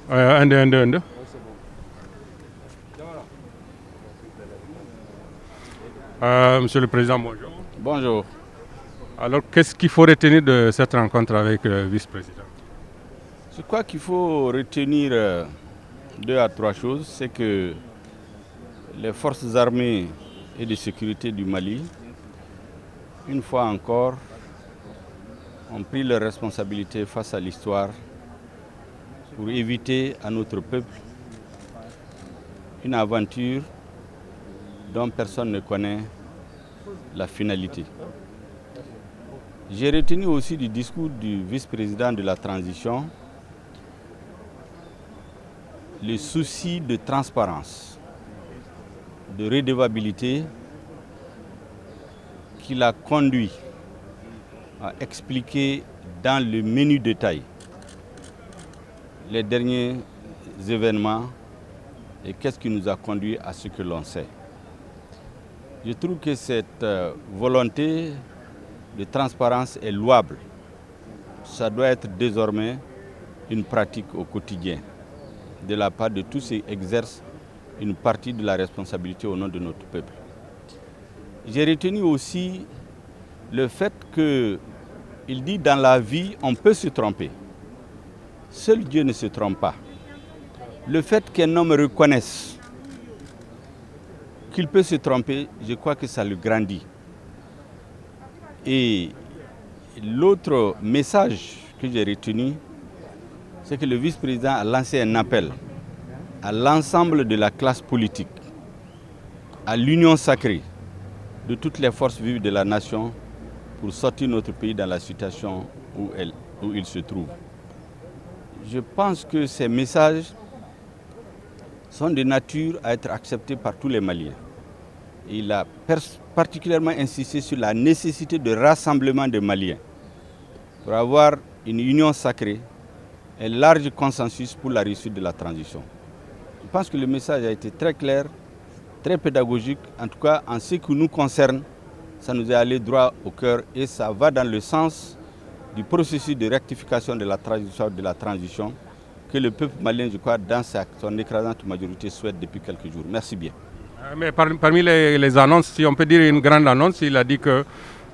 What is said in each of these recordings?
Un, deux, un, deux, un, deux. Monsieur le Président, bonjour. Bonjour. Alors, qu'est-ce qu'il faut retenir de cette rencontre avec le vice-président? Je crois qu'il faut retenir deux à trois choses. C'est que les forces armées et de sécurité du Mali, une fois encore, ont pris leurs responsabilités face à l'histoire pour éviter à notre peuple une aventure dont personne ne connaît la finalité. J'ai retenu aussi du discours du vice-président de la transition le souci de transparence, de redevabilité qui l'a conduit à expliquer dans le menu détail les derniers événements et qu'est-ce qui nous a conduit à ce que l'on sait. Je trouve que cette volonté de transparence est louable. Ça doit être désormais une pratique au quotidien de la part de tous ceux qui exercent une partie de la responsabilité au nom de notre peuple. J'ai retenu aussi le fait qu'il dit dans la vie, on peut se tromper. Seul Dieu ne se trompe pas. Le fait qu'un homme reconnaisse qu'il peut se tromper, je crois que ça le grandit. Et l'autre message que j'ai retenu, c'est que le vice-président a lancé un appel à l'ensemble de la classe politique, à l'union sacrée de toutes les forces vives de la nation pour sortir notre pays dans la situation où il se trouve. Je pense que ces messages sont de nature à être acceptés par tous les Maliens. Et il a particulièrement insisté sur la nécessité de rassemblement des Maliens pour avoir une union sacrée, un large consensus pour la réussite de la transition. Je pense que le message a été très clair, très pédagogique. En tout cas, en ce qui nous concerne, ça nous est allé droit au cœur et ça va dans le sens du processus de rectification de la transition que le peuple malien, je crois, dans son écrasante majorité, souhaite depuis quelques jours. Merci bien. Mais parmi les annonces, si on peut dire une grande annonce, il a dit que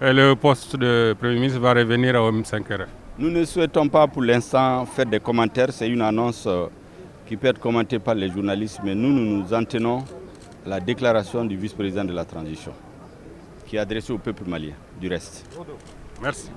le poste de Premier ministre va revenir au M5R. Nous ne souhaitons pas pour l'instant faire des commentaires. C'est une annonce qui peut être commentée par les journalistes, mais nous nous en tenons à la déclaration du vice-président de la transition, qui est adressée au peuple malien, du reste. Merci.